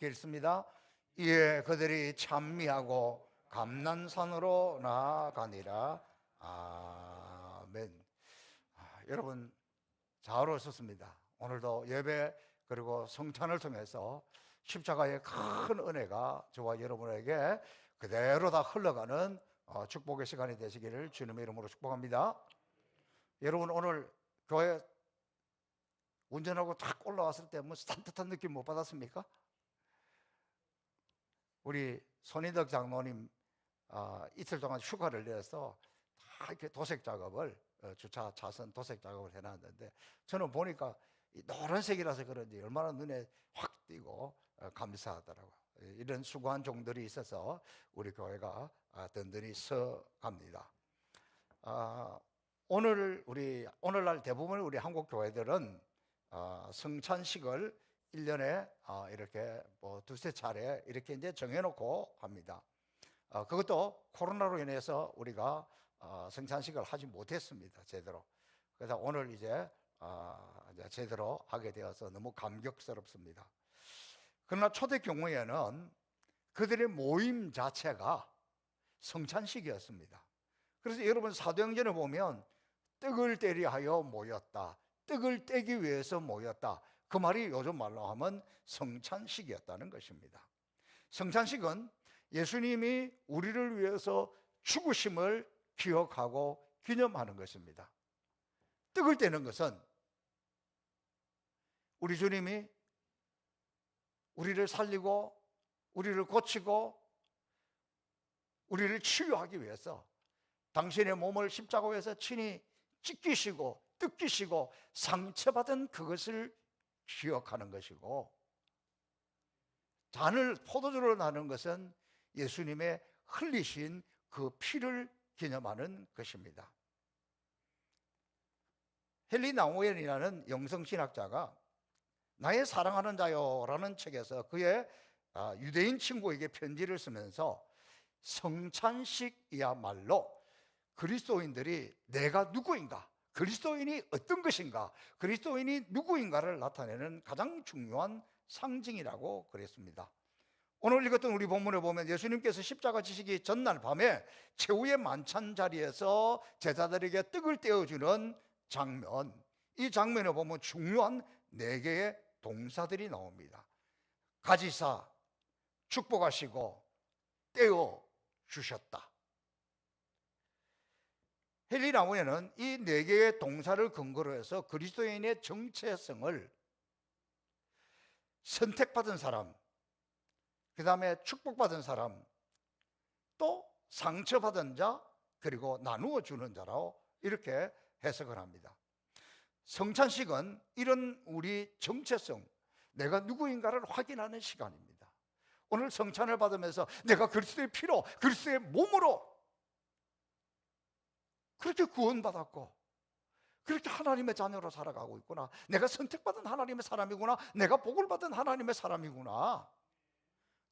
함께 읽습니다. 이에 그들이 찬미하고 감난산으로 나아가니라. 아멘. 여러분 잘 오셨습니다. 오늘도 예배 그리고 성찬을 통해서 십자가의 큰 은혜가 저와 여러분에게 그대로 다 흘러가는 축복의 시간이 되시기를 주님의 이름으로 축복합니다. 여러분 오늘 교회 운전하고 탁 올라왔을 때 뭐 산뜻한 느낌 못 받았습니까? 우리 손인덕 장로님 이틀 동안 휴가를 내서 다 이렇게 도색 작업을 주차 차선 도색 작업을 해놨는데 저는 보니까 이 노란색이라서 그런지 얼마나 눈에 확 띄고 감사하더라고요. 이런 수고한 종들이 있어서 우리 교회가 든든히 서갑니다. 오늘날 대부분 우리 한국 교회들은 성찬식을 1년에 이렇게 두세 차례 이렇게 이제 정해놓고 합니다. 그것도 코로나로 인해서 우리가 성찬식을 하지 못했습니다, 제대로. 그래서 오늘 이제 제대로 하게 되어서 너무 감격스럽습니다. 그러나 초대 경우에는 그들의 모임 자체가 성찬식이었습니다. 그래서 여러분 사도행전에 보면 떡을 떼려 하여 모였다, 떡을 떼기 위해서 모였다, 그 말이 요즘 말로 하면 성찬식이었다는 것입니다. 성찬식은 예수님이 우리를 위해서 죽으심을 기억하고 기념하는 것입니다. 떡을 떼는 것은 우리 주님이 우리를 살리고 우리를 고치고 우리를 치유하기 위해서 당신의 몸을 십자가에서 친히 찢기시고 뜯기시고 상처받은 그것을 기억하는 것이고, 잔을 포도주로 나누는 것은 예수님의 흘리신 그 피를 기념하는 것입니다. 헨리 나우엔이라는 영성신학자가 나의 사랑하는 자요라는 책에서 그의 유대인 친구에게 편지를 쓰면서 성찬식이야말로 그리스도인들이 내가 누구인가, 그리스도인이 어떤 것인가, 그리스도인이 누구인가를 나타내는 가장 중요한 상징이라고 그랬습니다. 오늘 읽었던 우리 본문에 보면 예수님께서 십자가 지시기 전날 밤에 최후의 만찬 자리에서 제자들에게 떡을 떼어주는 장면, 이 장면에 보면 중요한 4개의 동사들이 나옵니다. 가지사, 축복하시고, 떼어 주셨다. 헨리 나우엔은 이 4개의 동사를 근거로 해서 그리스도인의 정체성을 선택받은 사람, 그 다음에 축복받은 사람, 또 상처받은 자, 그리고 나누어 주는 자라고 이렇게 해석을 합니다. 성찬식은 이런 우리 정체성, 내가 누구인가를 확인하는 시간입니다. 오늘 성찬을 받으면서 내가 그리스도의 피로, 그리스도의 몸으로 그렇게 구원받았고 그렇게 하나님의 자녀로 살아가고 있구나, 내가 선택받은 하나님의 사람이구나, 내가 복을 받은 하나님의 사람이구나.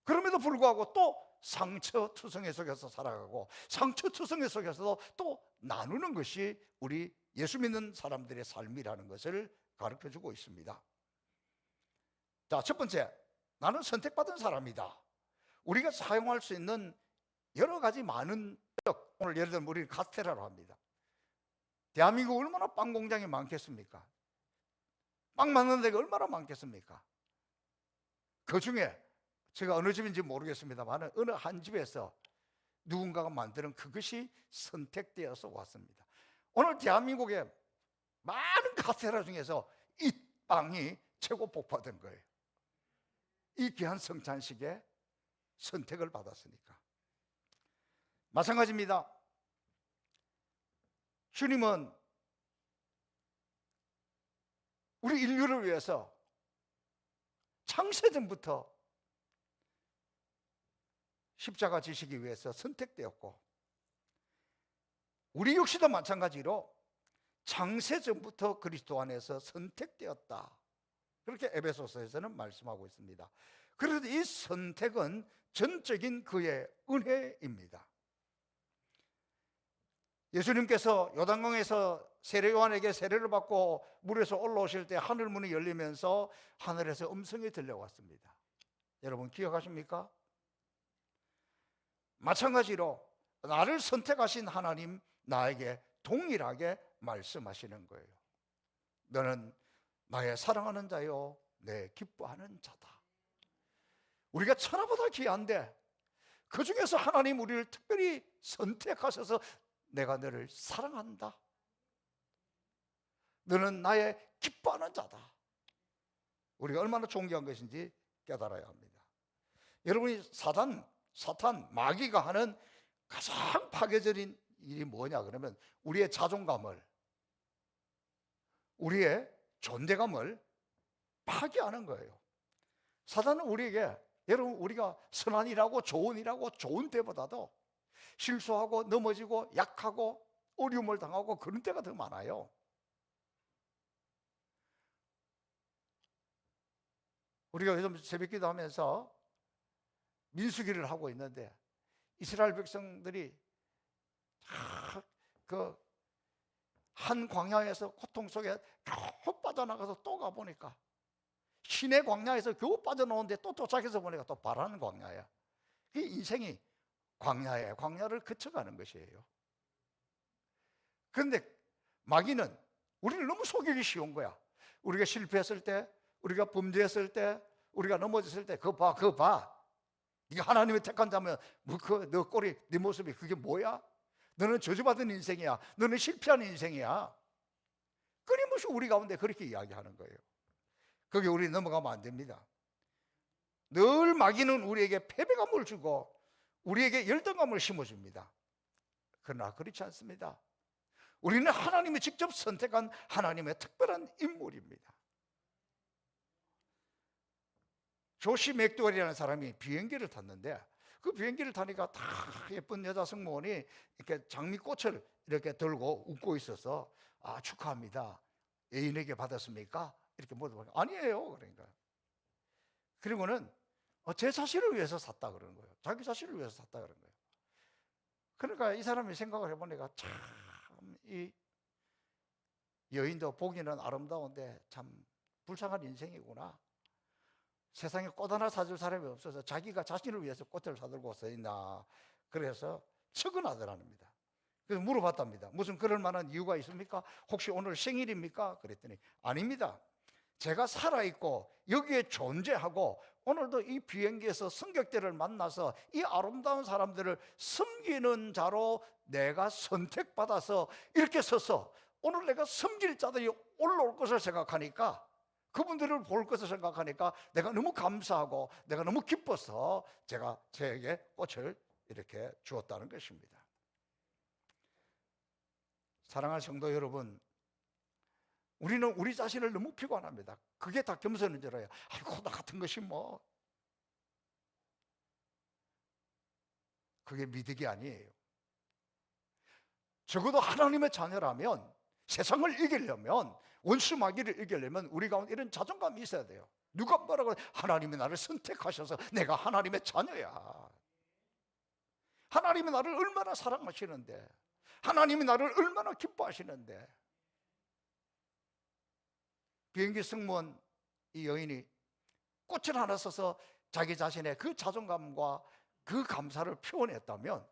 그럼에도 불구하고 또 상처투성이 속에서 살아가고 상처투성이 속에서도 또 나누는 것이 우리 예수 믿는 사람들의 삶이라는 것을 가르쳐주고 있습니다. 자, 첫 번째, 나는 선택받은 사람이다. 우리가 사용할 수 있는 여러 가지 많은 떡, 오늘 예를 들면 우리는 카스테라로 합니다. 대한민국 얼마나 빵 공장이 많겠습니까? 빵 만드는 데가 얼마나 많겠습니까? 그 중에 제가 어느 집인지 모르겠습니다만 어느 한 집에서 누군가가 만드는 그것이 선택되어서 왔습니다. 오늘 대한민국의 많은 카스테라 중에서 이 빵이 최고 복받은 거예요. 이 귀한 성찬식에 선택을 받았으니까. 마찬가지입니다. 주님은 우리 인류를 위해서 창세전부터 십자가 지시기 위해서 선택되었고, 우리 역시도 마찬가지로 창세전부터 그리스도 안에서 선택되었다, 그렇게 에베소서에서는 말씀하고 있습니다. 그래서 이 선택은 전적인 그의 은혜입니다. 예수님께서 요단강에서 세례 요한에게 세례를 받고 물에서 올라오실 때 하늘 문이 열리면서 하늘에서 음성이 들려왔습니다. 여러분 기억하십니까? 마찬가지로 나를 선택하신 하나님 나에게 동일하게 말씀하시는 거예요. 너는 나의 사랑하는 자요 내 기뻐하는 자다. 우리가 천하보다 귀한데 그 중에서 하나님 우리를 특별히 선택하셔서 내가 너를 사랑한다. 너는 나의 기뻐하는 자다. 우리가 얼마나 존귀한 것인지 깨달아야 합니다. 여러분이 사탄, 마귀가 하는 가장 파괴적인 일이 뭐냐 그러면 우리의 자존감을, 우리의 존재감을 파괴하는 거예요. 사탄은 우리에게, 여러분 우리가 선한 일하고 좋은 일하고 좋은 때보다도 실수하고 넘어지고 약하고 어려움을 당하고 그런 때가 더 많아요. 우리가 요즘 새벽기도 하면서 민수기를 하고 있는데 이스라엘 백성들이 그 한 광야에서 고통 속에 겨우 빠져나가서 또 가보니까 시내 광야에서 겨우 빠져나오는데 또 도착해서 보니까 또 바라는 광야야. 그 인생이 광야를 거쳐가는 것이에요. 그런데 마귀는 우리를 너무 속이기 쉬운 거야. 우리가 실패했을 때, 우리가 범죄했을 때, 우리가 넘어졌을 때 그거 봐. 네가 하나님의 택한 자면 너 꼴이, 네 모습이 그게 뭐야? 너는 저주받은 인생이야. 너는 실패한 인생이야. 끊임없이 우리 가운데 그렇게 이야기하는 거예요. 거기에 우리 넘어가면 안 됩니다. 늘 마귀는 우리에게 패배감을 주고 우리에게 열등감을 심어줍니다. 그러나 그렇지 않습니다. 우리는 하나님이 직접 선택한 하나님의 특별한 인물입니다. 조시 맥도웰이라는 사람이 비행기를 탔는데 그 비행기를 타니까 다 예쁜 여자 승무원이 이렇게 장미꽃을 이렇게 들고 웃고 있어서 축하합니다. 애인에게 받았습니까? 이렇게 물어보니까 아니에요. 그러니까. 그리고는 제 자신을 위해서 샀다 그러는 거예요. 자기 자신을 위해서 샀다 그러는 거예요. 그러니까 이 사람이 생각을 해보니까 참 이 여인도 보기는 아름다운데 참 불쌍한 인생이구나. 세상에 꽃 하나 사줄 사람이 없어서 자기가 자신을 위해서 꽃을 사들고 서 있나. 그래서 측은하더랍니다. 그래서 물어봤답니다. 무슨 그럴 만한 이유가 있습니까? 혹시 오늘 생일입니까? 그랬더니 아닙니다. 제가 살아있고 여기에 존재하고 오늘도 이 비행기에서 승객들을 만나서 이 아름다운 사람들을 섬기는 자로 내가 선택받아서 이렇게 서서 오늘 내가 섬길 자들이 올라올 것을 생각하니까, 그분들을 볼 것을 생각하니까 내가 너무 감사하고 내가 너무 기뻐서 제가 저에게 꽃을 이렇게 주었다는 것입니다. 사랑하는 성도 여러분, 우리는 우리 자신을 너무 비관합니다. 그게 다 겸손인 줄 알아요. 아이고 나 같은 것이 뭐. 그게 미덕이 아니에요. 적어도 하나님의 자녀라면, 세상을 이기려면, 원수 마귀를 이기려면 우리 가운데 이런 자존감이 있어야 돼요. 누가 뭐라고 하나님이 나를 선택하셔서 내가 하나님의 자녀야. 하나님이 나를 얼마나 사랑하시는데, 하나님이 나를 얼마나 기뻐하시는데. 비행기 승무원 이 여인이 꽃을 하나 써서 자기 자신의 그 자존감과 그 감사를 표현했다면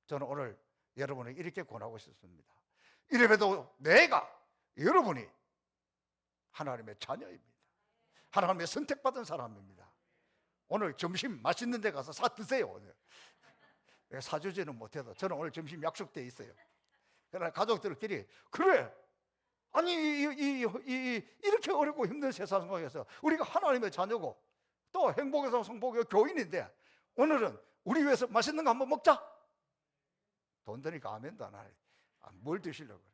저는 오늘 여러분에게 이렇게 권하고 싶습니다. 이래봬도 여러분이 하나님의 자녀입니다. 하나님의 선택받은 사람입니다. 오늘 점심 맛있는 데 가서 사 드세요. 오늘 사주지는 못해도 저는 오늘 점심 약속돼 있어요. 그러나 가족들끼리 그래, 아니 이렇게 어렵고 힘든 세상 속에서 우리가 하나님의 자녀고 또 행복에서 성복의 교인인데 오늘은 우리 위해서 맛있는 거 한번 먹자. 돈 드니까 아멘도 안 하네. 뭘 드시려고 그래.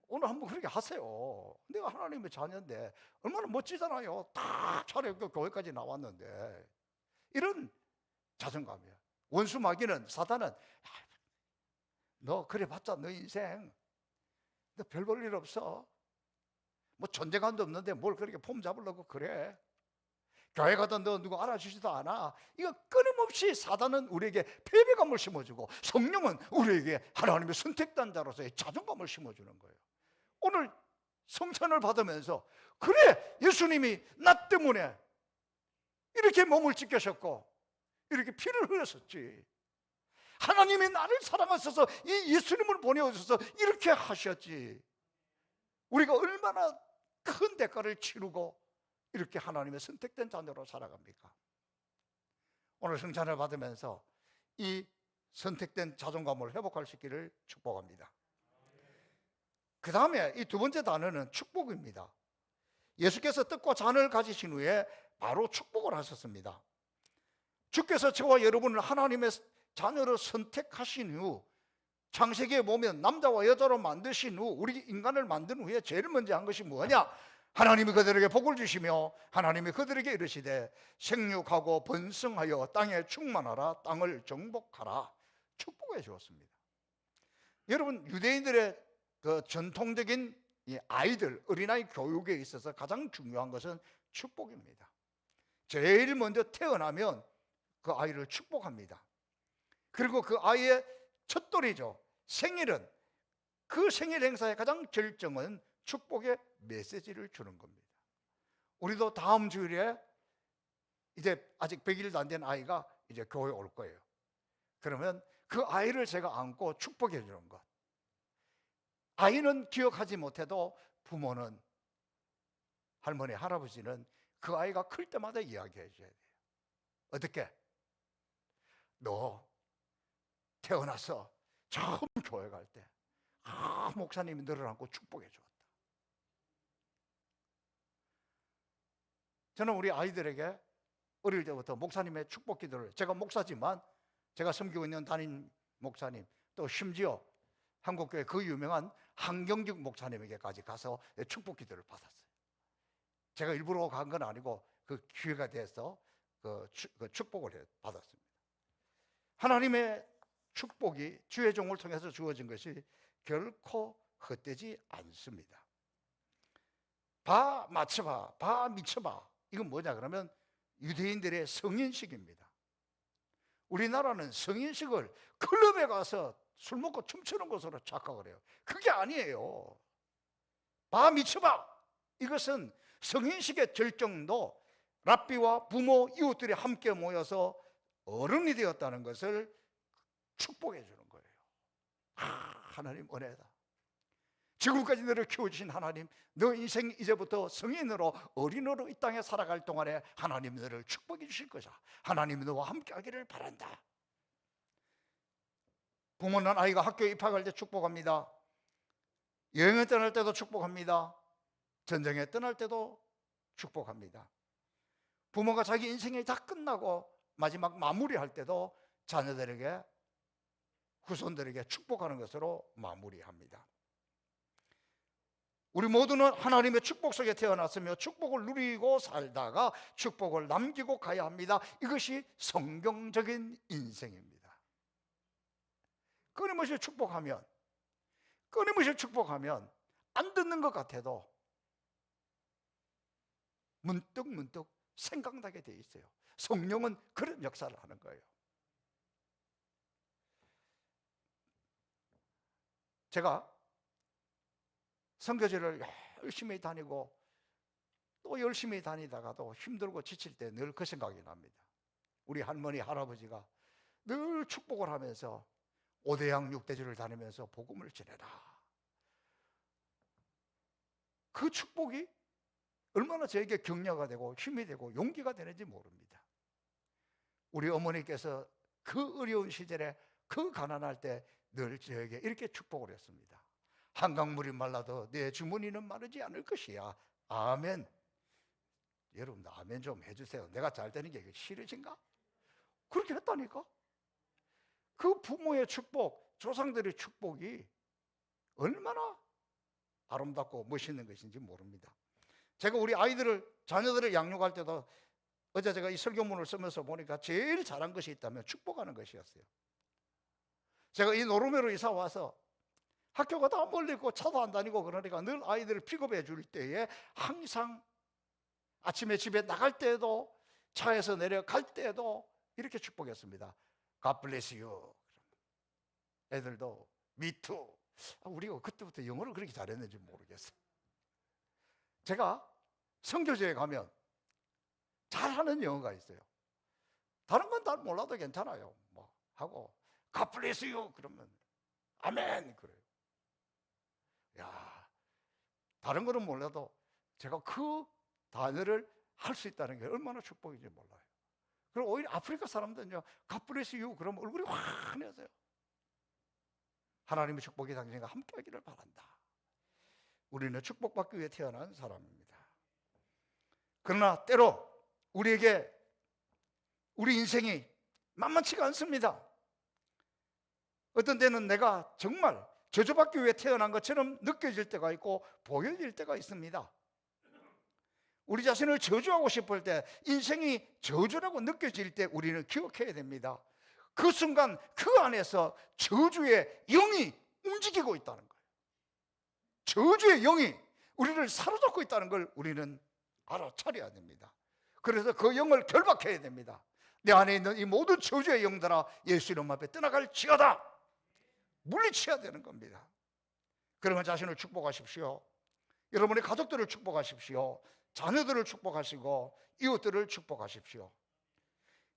오늘 한번 그렇게 하세요. 내가 하나님의 자녀인데 얼마나 멋지잖아요. 딱 차려입고 교회까지 나왔는데. 이런 자존감이야. 원수 마귀는, 사탄은 너 그래 봤자 너 인생 너 별 볼 일 없어. 뭐 존재감도 없는데 뭘 그렇게 폼 잡으려고 그래. 교회 가던 너 누구 알아주지도 않아. 이거 끊임없이 사단은 우리에게 패배감을 심어주고 성령은 우리에게 하나님의 선택된 자로서의 자존감을 심어주는 거예요. 오늘 성찬을 받으면서 그래, 예수님이 나 때문에 이렇게 몸을 찢겨셨고 이렇게 피를 흘렸었지. 하나님이 나를 사랑하셔서 이 예수님을 보내어주셔서 이렇게 하셨지. 우리가 얼마나 큰 대가를 치르고 이렇게 하나님의 선택된 자녀로 살아갑니까? 오늘 성찬을 받으면서 이 선택된 자존감을 회복할 수 있기를 축복합니다. 그 다음에 이 두 번째 단어는 축복입니다. 예수께서 떡과 잔을 가지신 후에 바로 축복을 하셨습니다. 주께서 저와 여러분을 하나님의 자녀로 선택하신 후, 창세기에 보면 남자와 여자로 만드신 후, 우리 인간을 만든 후에 제일 먼저 한 것이 뭐냐? 하나님이 그들에게 복을 주시며 하나님이 그들에게 이르시되 생육하고 번성하여 땅에 충만하라, 땅을 정복하라, 축복해 주었습니다. 여러분, 유대인들의 그 전통적인 아이들, 어린아이 교육에 있어서 가장 중요한 것은 축복입니다. 제일 먼저 태어나면 그 아이를 축복합니다. 그리고 그 아이의 첫돌이죠, 생일은, 그 생일 행사의 가장 결정은 축복의 메시지를 주는 겁니다. 우리도 다음 주일에 이제 아직 100일도 안 된 아이가 이제 교회에 올 거예요. 그러면 그 아이를 제가 안고 축복해 주는 것. 아이는 기억하지 못해도 부모는, 할머니, 할아버지는 그 아이가 클 때마다 이야기해 줘야 돼요. 어떻게? 너 태어나서 처음 교회 갈 때 목사님이 너를 안고 축복해 주었다. 저는 우리 아이들에게 어릴 때부터 목사님의 축복 기도를, 제가 목사지만 제가 섬기고 있는 담임 목사님, 또 심지어 한국교회 그 유명한 한경직 목사님에게까지 가서 축복 기도를 받았어요. 제가 일부러 간 건 아니고 그 기회가 돼서 그 축복을 받았습니다. 하나님의 축복이 주의 종을 통해서 주어진 것이 결코 헛되지 않습니다. 바 맞춰봐, 바 미쳐봐, 이건 뭐냐 그러면 유대인들의 성인식입니다. 우리나라는 성인식을 클럽에 가서 술 먹고 춤추는 것으로 착각을 해요. 그게 아니에요. 바 미쳐봐, 이것은 성인식의 절정도 랍비와 부모, 이웃들이 함께 모여서 어른이 되었다는 것을 축복해 주는 거예요. 하나님 은혜다. 지금까지 너를 키워주신 하나님, 너 인생 이제부터 성인으로, 어린으로 이 땅에 살아갈 동안에 하나님 너를 축복해 주실 거다. 하나님 너와 함께 하기를 바란다. 부모는 아이가 학교에 입학할 때 축복합니다. 여행을 떠날 때도 축복합니다. 전쟁에 떠날 때도 축복합니다. 부모가 자기 인생이 다 끝나고 마지막 마무리할 때도 자녀들에게, 후손들에게 축복하는 것으로 마무리합니다. 우리 모두는 하나님의 축복 속에 태어났으며 축복을 누리고 살다가 축복을 남기고 가야 합니다. 이것이 성경적인 인생입니다. 끊임없이 축복하면 안 듣는 것 같아도 문득 생각나게 돼 있어요. 성령은 그런 역사를 하는 거예요. 제가 선교지를 열심히 다니고 또 열심히 다니다가도 힘들고 지칠 때 늘 그 생각이 납니다. 우리 할머니, 할아버지가 늘 축복을 하면서 오대양 6대주를 다니면서 복음을 전해라. 그 축복이 얼마나 저에게 격려가 되고 힘이 되고 용기가 되는지 모릅니다. 우리 어머니께서 그 어려운 시절에, 그 가난할 때 늘 저에게 이렇게 축복을 했습니다. 한강물이 말라도 내 주머니는 마르지 않을 것이야. 아멘. 여러분 아멘 좀 해주세요. 내가 잘 되는 게 싫으신가? 그렇게 했다니까. 그 부모의 축복, 조상들의 축복이 얼마나 아름답고 멋있는 것인지 모릅니다. 제가 우리 자녀들을 양육할 때도, 어제 제가 이 설교문을 쓰면서 보니까 제일 잘한 것이 있다면 축복하는 것이었어요. 제가 이 노르웨이로 이사 와서 학교가 다 멀리 있고 차도 안 다니고 그러니까 늘 아이들을 픽업해 줄 때에 항상 아침에 집에 나갈 때도, 차에서 내려갈 때도 이렇게 축복했습니다. God bless you. 애들도 me too. 우리가 그때부터 영어를 그렇게 잘했는지 모르겠어요. 제가 선교지에 가면 잘하는 영어가 있어요. 다른 건 다 몰라도 괜찮아요. 뭐 하고 God bless you 그러면 아멘 그래요. 야, 다른 거는 몰라도 제가 그 단어를 할 수 있다는 게 얼마나 축복인지 몰라요. 그리고 오히려 아프리카 사람들은요, God bless you 그러면 얼굴이 환해져요. 하나님의 축복이 당신과 함께 하기를 바란다. 우리는 축복받기 위해 태어난 사람입니다. 그러나 때로 우리에게 우리 인생이 만만치가 않습니다. 어떤 때는 내가 정말 저주받기 위해 태어난 것처럼 느껴질 때가 있고 보여질 때가 있습니다. 우리 자신을 저주하고 싶을 때, 인생이 저주라고 느껴질 때 우리는 기억해야 됩니다. 그 순간 그 안에서 저주의 영이 움직이고 있다는 거예요. 저주의 영이 우리를 사로잡고 있다는 걸 우리는 알아차려야 됩니다. 그래서 그 영을 결박해야 됩니다. 내 안에 있는 이 모든 저주의 영들아 예수 이름 앞에 떠나갈지어다, 물리쳐야 되는 겁니다. 그러면 자신을 축복하십시오. 여러분의 가족들을 축복하십시오. 자녀들을 축복하시고 이웃들을 축복하십시오.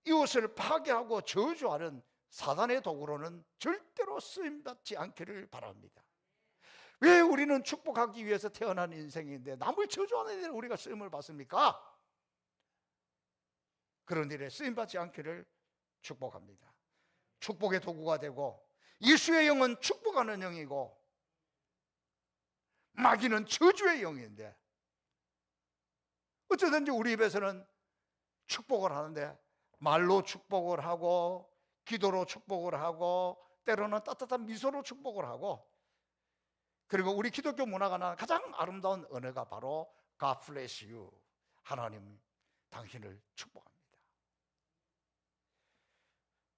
이웃을 파괴하고 저주하는 사단의 도구로는 절대로 쓰임받지 않기를 바랍니다. 왜 우리는 축복하기 위해서 태어난 인생인데 남을 저주하는 일에 우리가 쓰임을 받습니까? 그런 일에 쓰임받지 않기를 축복합니다. 축복의 도구가 되고, 예수의 영은 축복하는 영이고 마귀는 저주의 영인데, 어쩌든지 우리 입에서는 축복을 하는데 말로 축복을 하고 기도로 축복을 하고 때로는 따뜻한 미소로 축복을 하고, 그리고 우리 기독교 문화가 나는 가장 아름다운 언어가 바로 God bless you, 하나님 당신을 축복합니다.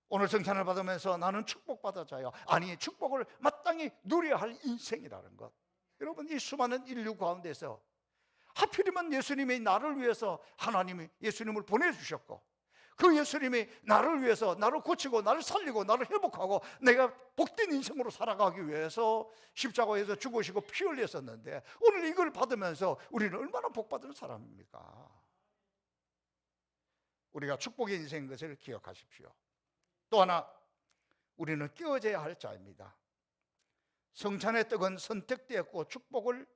오늘 성찬을 받으면서 나는 축복받아 자요, 아니 축복을 마땅히 누려야 할 인생이라는 것. 여러분, 이 수많은 인류 가운데서 하필이면 예수님이 나를 위해서 하나님이 예수님을 보내주셨고, 그 예수님이 나를 위해서 나를 고치고 나를 살리고 나를 회복하고 내가 복된 인생으로 살아가기 위해서 십자가에서 죽으시고 피 흘렸었는데, 오늘 이걸 받으면서 우리는 얼마나 복받은 사람입니까? 우리가 축복의 인생인 것을 기억하십시오. 또 하나, 우리는 깨어져야 할 자입니다. 성찬의 떡은 선택되었고 축복을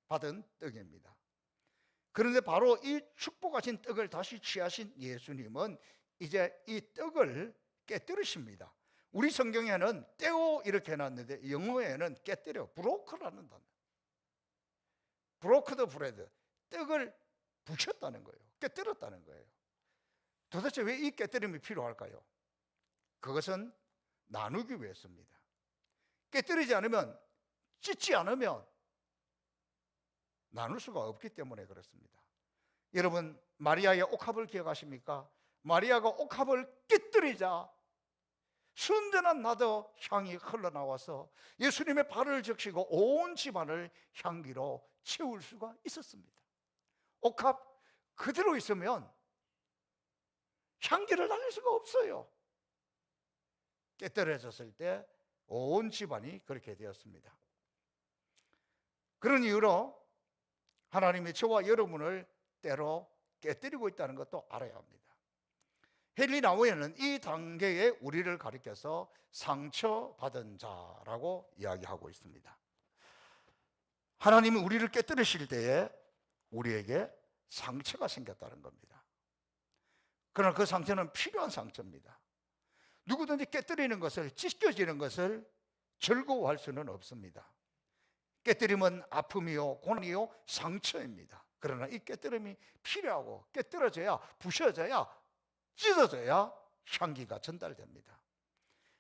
받은 떡입니다. 그런데 바로 이 축복하신 떡을 다시 취하신 예수님은 이제 이 떡을 깨뜨리십니다. 우리 성경에는 떼오 이렇게 해놨는데 영어에는 깨뜨려, 브로크라는 단어. 브로크드 브레드, 떡을 부셨다는 거예요. 깨뜨렸다는 거예요. 도대체 왜 이 깨뜨림이 필요할까요? 그것은 나누기 위해서입니다. 깨뜨리지 않으면, 찢지 않으면 나눌 수가 없기 때문에 그렇습니다. 여러분, 마리아의 옥합을 기억하십니까? 마리아가 옥합을 깨뜨리자 순전한 나더 향이 흘러나와서 예수님의 발을 적시고 온 집안을 향기로 채울 수가 있었습니다. 옥합 그대로 있으면 향기를 날릴 수가 없어요. 깨뜨려졌을 때 온 집안이 그렇게 되었습니다. 그런 이유로 하나님이 저와 여러분을 때로 깨뜨리고 있다는 것도 알아야 합니다. 헨리 나우에는 이 단계에 우리를 가리켜서 상처받은 자라고 이야기하고 있습니다. 하나님이 우리를 깨뜨리실 때에 우리에게 상처가 생겼다는 겁니다. 그러나 그 상처는 필요한 상처입니다. 누구든지 깨뜨리는 것을, 찢겨지는 것을 즐거워할 수는 없습니다. 깨뜨림은 아픔이요 고난이요 상처입니다. 그러나 이 깨뜨림이 필요하고 깨뜨려져야, 부셔져야, 찢어져야 향기가 전달됩니다.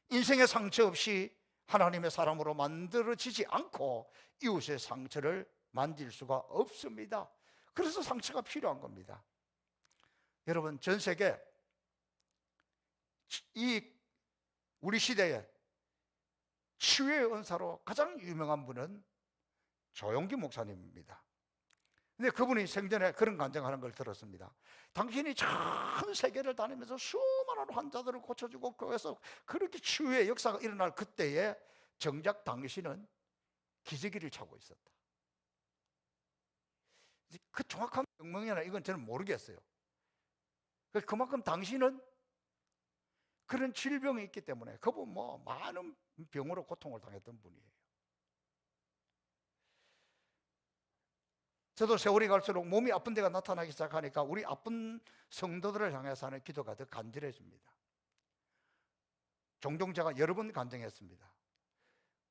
인생의 상처 없이 하나님의 사람으로 만들어지지 않고 이웃의 상처를 만질 수가 없습니다. 그래서 상처가 필요한 겁니다. 여러분, 전 세계 이 우리 시대에 치유의 은사로 가장 유명한 분은 조용기 목사님입니다. 근데 그분이 생전에 그런 간증하는 걸 들었습니다. 당신이 전 세계를 다니면서 수많은 환자들을 고쳐주고 교회에서 그렇게 치유의 역사가 일어날 그때에 정작 당신은 기저귀를 차고 있었다. 그 정확한 명명이나 이건 저는 모르겠어요. 그만큼 당신은 그런 질병이 있기 때문에, 그분 많은 병으로 고통을 당했던 분이에요. 저도 세월이 갈수록 몸이 아픈 데가 나타나기 시작하니까 우리 아픈 성도들을 향해서 하는 기도가 더 간절해집니다. 종종 제가 여러 번 간증했습니다.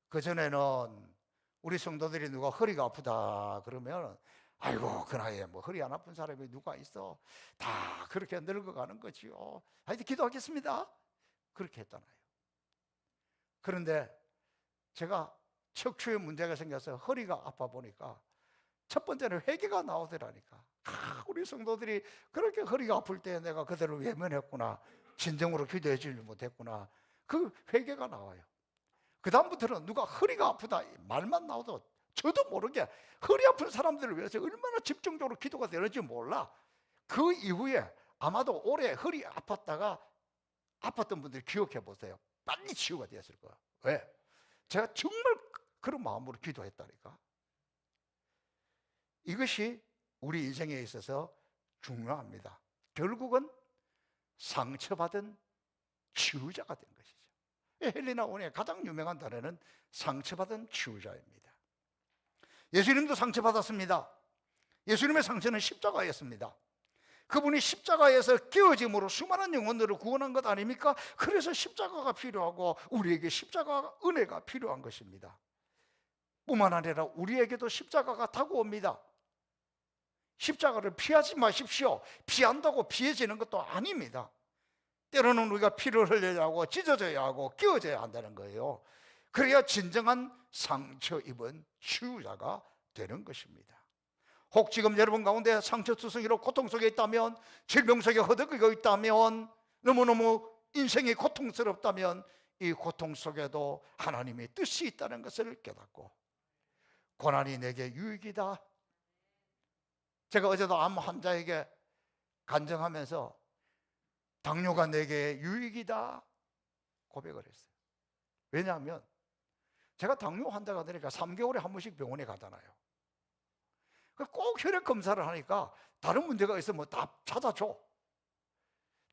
그전에는 우리 성도들이 누가 허리가 아프다 그러면, 아이고 그 나이에 허리 안 아픈 사람이 누가 있어, 다 그렇게 늙어가는 거지요, 하여튼 기도하겠습니다, 그렇게 했잖아요. 그런데 제가 척추에 문제가 생겨서 허리가 아파 보니까 첫 번째는 회개가 나오더라니까. 우리 성도들이 그렇게 허리가 아플 때 내가 그대로 외면했구나, 진정으로 기도해 주지 못했구나, 그 회개가 나와요. 그 다음부터는 누가 허리가 아프다 말만 나와도 저도 모르게 허리 아픈 사람들을 위해서 얼마나 집중적으로 기도가 되는지 몰라. 그 이후에 아마도 올해 허리 아팠다가 아팠던 분들 기억해 보세요. 빨리 치유가 되었을 거야. 왜? 제가 정말 그런 마음으로 기도했다니까. 이것이 우리 인생에 있어서 중요합니다. 결국은 상처받은 치유자가 된 것이죠. 헬리나 원의 가장 유명한 단어는 상처받은 치유자입니다. 예수님도 상처받았습니다. 예수님의 상처는 십자가였습니다. 그분이 십자가에서 깨어짐으로 수많은 영혼들을 구원한 것 아닙니까? 그래서 십자가가 필요하고 우리에게 십자가 은혜가 필요한 것입니다. 뿐만 아니라 우리에게도 십자가가 다가옵니다. 십자가를 피하지 마십시오. 피한다고 피해지는 것도 아닙니다. 때로는 우리가 피를 흘려야 하고 찢어져야 하고 끼어져야 한다는 거예요. 그래야 진정한 상처 입은 치유자가 되는 것입니다. 혹 지금 여러분 가운데 상처투성이로 고통 속에 있다면, 질병 속에 허덕이고 있다면, 너무너무 인생이 고통스럽다면 이 고통 속에도 하나님의 뜻이 있다는 것을 깨닫고, 고난이 내게 유익이다. 제가 어제도 암 환자에게 간증하면서 당뇨가 내게 유익이다 고백을 했어요. 왜냐하면 제가 당뇨 환자가 되니까 3개월에 한 번씩 병원에 가잖아요. 꼭 혈액 검사를 하니까 다른 문제가 있으면 다 찾아줘.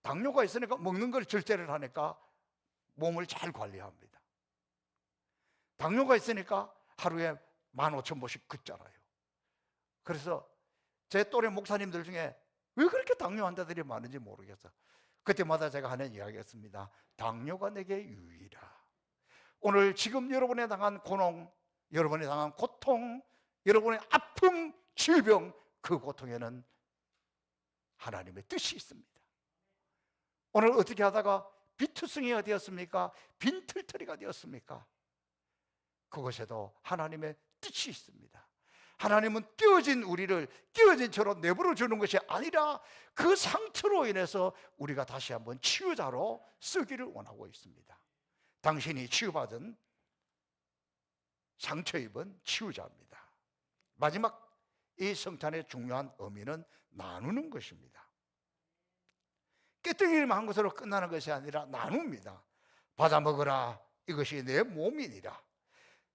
당뇨가 있으니까 먹는 걸 절제를 하니까 몸을 잘 관리합니다. 당뇨가 있으니까 하루에 15,000보씩 걷잖아요. 그래서 제 또래 목사님들 중에 왜 그렇게 당뇨 환자들이 많은지 모르겠어. 그때마다 제가 하는 이야기였습니다. 당뇨가 내게 유의라. 오늘 지금 여러분이 당한 고농, 여러분이 당한 고통, 여러분의 아픔, 질병, 그 고통에는 하나님의 뜻이 있습니다. 오늘 어떻게 하다가 비투성이가 되었습니까? 빈털터리가 되었습니까? 그것에도 하나님의 뜻이 있습니다. 하나님은 끼어진 우리를 끼어진 채로 내버려 주는 것이 아니라 그 상처로 인해서 우리가 다시 한번 치유자로 쓰기를 원하고 있습니다. 당신이 치유받은 상처 입은 치유자입니다. 마지막 이 성찬의 중요한 의미는 나누는 것입니다. 깨뜨리기만 한 것으로 끝나는 것이 아니라 나눕니다. 받아 먹으라, 이것이 내 몸이니라.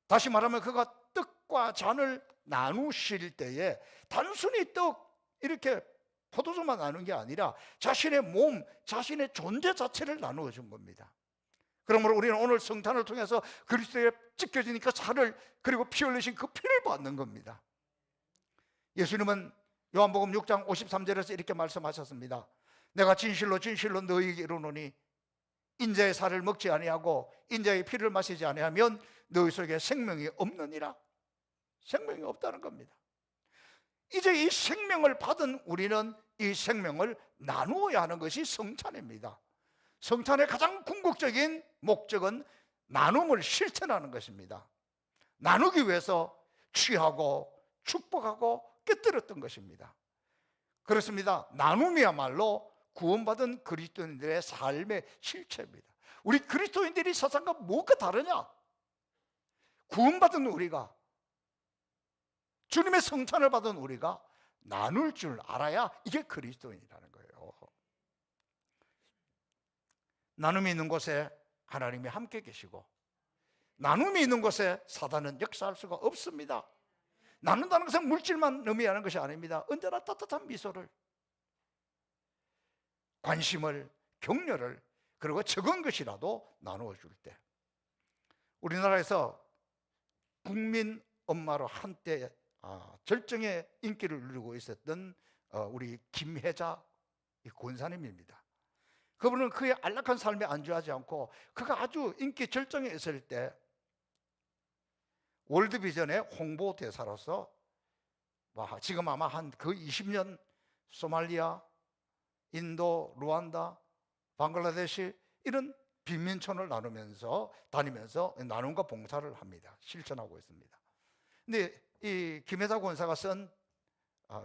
다시 말하면 그가 떡과 잔을 나누실 때에 단순히 떡 이렇게 포도주만 나눈 게 아니라 자신의 몸, 자신의 존재 자체를 나누어 준 겁니다. 그러므로 우리는 오늘 성탄을 통해서 그리스도의 찢겨진 그 살을, 그리고 피 흘리신 그 피를 받는 겁니다. 예수님은 요한복음 6장 53절에서 이렇게 말씀하셨습니다. 내가 진실로 진실로 너희에게 이르노니 인자의 살을 먹지 아니하고 인자의 피를 마시지 아니하면 너희 속에 생명이 없느니라. 생명이 없다는 겁니다. 이제 이 생명을 받은 우리는 이 생명을 나누어야 하는 것이 성찬입니다. 성찬의 가장 궁극적인 목적은 나눔을 실천하는 것입니다. 나누기 위해서 취하고 축복하고 깨뜨렸던 것입니다. 그렇습니다. 나눔이야말로 구원받은 그리스도인들의 삶의 실체입니다. 우리 그리스도인들이 세상과 뭐가 다르냐? 구원받은 우리가, 주님의 성찬을 받은 우리가 나눌 줄 알아야 이게 그리스도인이라는 거예요. 나눔이 있는 곳에 하나님이 함께 계시고, 나눔이 있는 곳에 사단은 역사할 수가 없습니다. 나눈다는 것은 물질만 의미하는 것이 아닙니다. 언제나 따뜻한 미소를, 관심을, 격려를, 그리고 적은 것이라도 나누어 줄 때, 우리나라에서 국민 엄마로 한때 절정의 인기를 누리고 있었던 우리 김혜자 권사님입니다. 그분은 그의 안락한 삶에 안주하지 않고 그가 아주 인기 절정에 있을 때 월드비전의 홍보대사로서 지금 아마 한 그 20년 소말리아, 인도, 루안다, 방글라데시 이런 빈민촌을 다니면서 나눔과 봉사를 합니다. 실천하고 있습니다. 근데 이 김혜자 권사가 쓴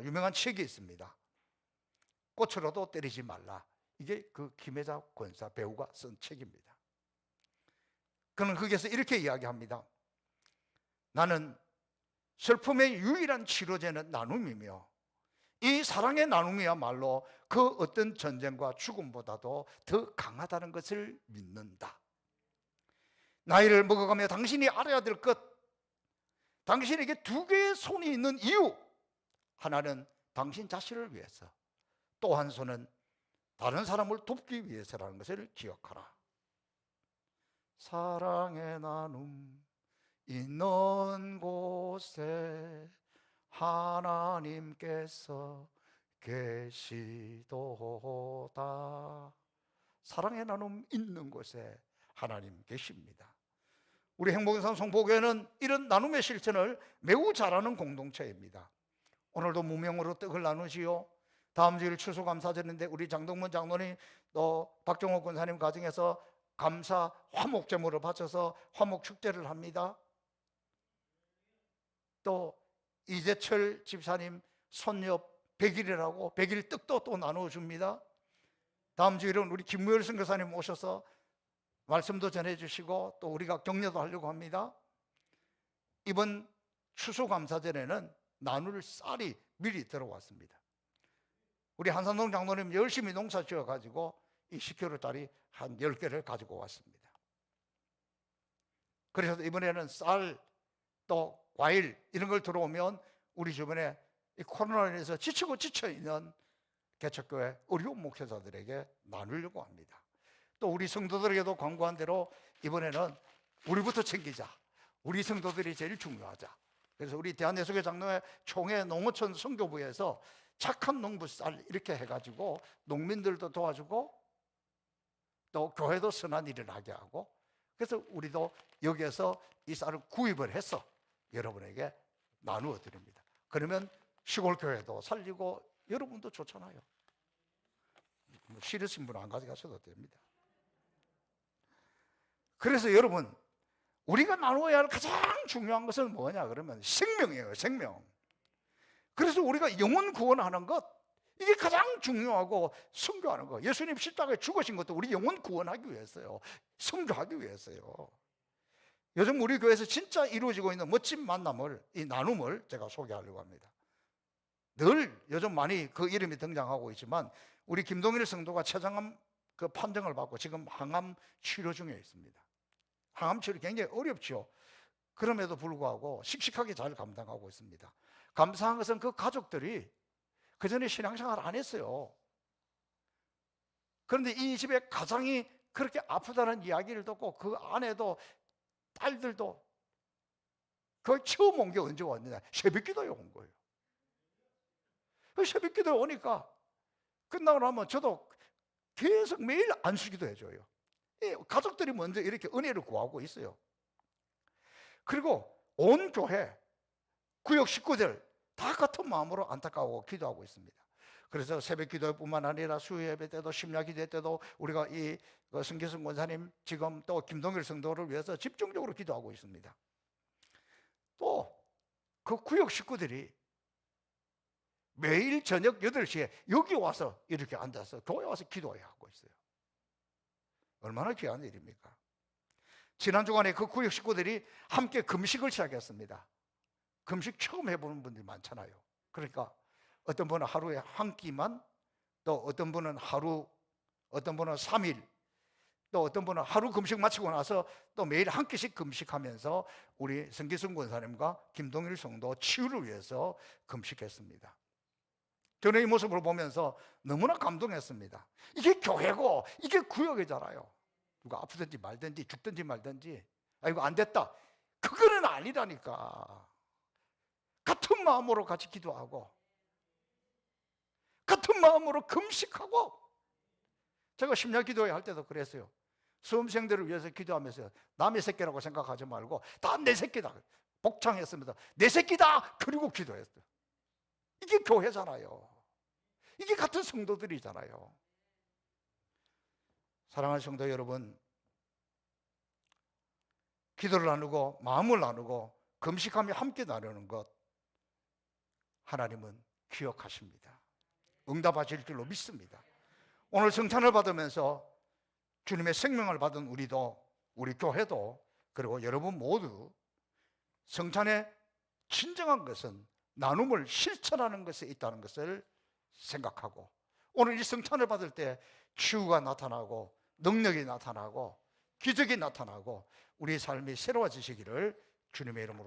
유명한 책이 있습니다. 꽃으로도 때리지 말라. 이게 그 김혜자 권사 배우가 쓴 책입니다. 그는 거기에서 이렇게 이야기합니다. 나는 슬픔의 유일한 치료제는 나눔이며 이 사랑의 나눔이야말로 그 어떤 전쟁과 죽음보다도 더 강하다는 것을 믿는다. 나이를 먹어가며 당신이 알아야 될 것, 당신에게 두 개의 손이 있는 이유, 하나는 당신 자신을 위해서, 또 한 손은 다른 사람을 돕기 위해서라는 것을 기억하라. 사랑의 나눔 있는 곳에 하나님께서 계시도다. 사랑의 나눔 있는 곳에 하나님 계십니다. 우리 행복인산 성포교회는 이런 나눔의 실천을 매우 잘하는 공동체입니다. 오늘도 무명으로 떡을 나누시오. 다음 주일 추수감사절인데 우리 장동문 장로님 또 박정호 권사님 가정에서 감사 화목 제물을 바쳐서 화목 축제를 합니다. 또 이재철 집사님 손녀 100일이라고 100일 떡도 또 나눠줍니다. 다음 주일은 우리 김무열 선교사님 오셔서 말씀도 전해주시고 또 우리가 격려도 하려고 합니다. 이번 추수감사절에는 나눌 쌀이 미리 들어왔습니다. 우리 한산동 장로님 열심히 농사 지어가지고 이 10kg짜리 한 10개를 가지고 왔습니다. 그래서 이번에는 쌀 또 과일 이런 걸 들어오면 우리 주변에 이 코로나로 인해서 지치고 지쳐있는 개척교회 어려운 목회자들에게 나누려고 합니다. 또 우리 성도들에게도 광고한 대로 이번에는 우리부터 챙기자. 우리 성도들이 제일 중요하자. 그래서 우리 대한예수교 장로회 총회 농어촌 선교부에서 착한 농부 쌀 이렇게 해가지고 농민들도 도와주고 또 교회도 선한 일을 하게 하고, 그래서 우리도 여기에서 이 쌀을 구입을 해서 여러분에게 나누어 드립니다. 그러면 시골 교회도 살리고 여러분도 좋잖아요. 싫으신 분은 안 가져가셔도 됩니다. 그래서 여러분, 우리가 나누어야 할 가장 중요한 것은 뭐냐 그러면 생명이에요. 생명. 그래서 우리가 영혼 구원하는 것, 이게 가장 중요하고 선교하는 거. 예수님 십자가에 죽으신 것도 우리 영혼 구원하기 위해서요. 선교하기 위해서요. 요즘 우리 교회에서 진짜 이루어지고 있는 멋진 만남을, 이 나눔을 제가 소개하려고 합니다. 늘 요즘 많이 그 이름이 등장하고 있지만 우리 김동일 성도가 췌장암 그 판정을 받고 지금 항암 치료 중에 있습니다. 항암 치료 굉장히 어렵죠. 그럼에도 불구하고 씩씩하게 잘 감당하고 있습니다. 감사한 것은 그 가족들이 그 전에 신앙생활 안 했어요. 그런데 이 집에 가장이 그렇게 아프다는 이야기를 듣고 그 아내도 딸들도 거의 처음 온 게 언제 왔느냐, 새벽기도에 온 거예요. 새벽기도에 오니까 끝나고 나면 저도 계속 매일 안수기도 해줘요. 가족들이 먼저 이렇게 은혜를 구하고 있어요. 그리고 온 교회 구역 식구들 다 같은 마음으로 안타까워 기도하고 있습니다. 그래서 새벽 기도뿐만 아니라 수요예배 때도 심야기도 때도 우리가 이 성계승 권사님 지금 또 김동일 성도를 위해서 집중적으로 기도하고 있습니다. 또 그 구역 식구들이 매일 저녁 8시에 여기 와서 이렇게 앉아서 교회 와서 기도해야 하고 있어요. 얼마나 귀한 일입니까? 지난 주간에 그 구역 식구들이 함께 금식을 시작했습니다. 금식 처음 해보는 분들이 많잖아요. 그러니까 어떤 분은 하루에 한 끼만, 또 어떤 분은 하루, 어떤 분은 3일, 또 어떤 분은 하루 금식 마치고 나서 또 매일 한 끼씩 금식하면서 우리 성기승 권사님과 김동일 성도 치유를 위해서 금식했습니다. 저는 이 모습을 보면서 너무나 감동했습니다. 이게 교회고 이게 구역이잖아요. 누가 아프든지 말든지 죽든지 말든지 아이고 안 됐다, 그거는 아니라니까. 같은 마음으로 같이 기도하고 같은 마음으로 금식하고. 제가 심야 기도회 할 때도 그랬어요. 수험생들을 위해서 기도하면서 남의 새끼라고 생각하지 말고 다 내 새끼다, 복창했습니다. 내 새끼다, 그리고 기도했어요. 이게 교회잖아요. 이게 같은 성도들이잖아요. 사랑하는 성도 여러분, 기도를 나누고 마음을 나누고 금식하며 함께 나누는 것, 하나님은 기억하십니다. 응답하실 줄로 믿습니다. 오늘 성찬을 받으면서 주님의 생명을 받은 우리도, 우리 교회도, 그리고 여러분 모두 성찬의 진정한 것은 나눔을 실천하는 것에 있다는 것을 생각하고, 오늘 이 성찬을 받을 때 치유가 나타나고 능력이 나타나고 기적이 나타나고 우리 삶이 새로워지시기를 주님의 이름으로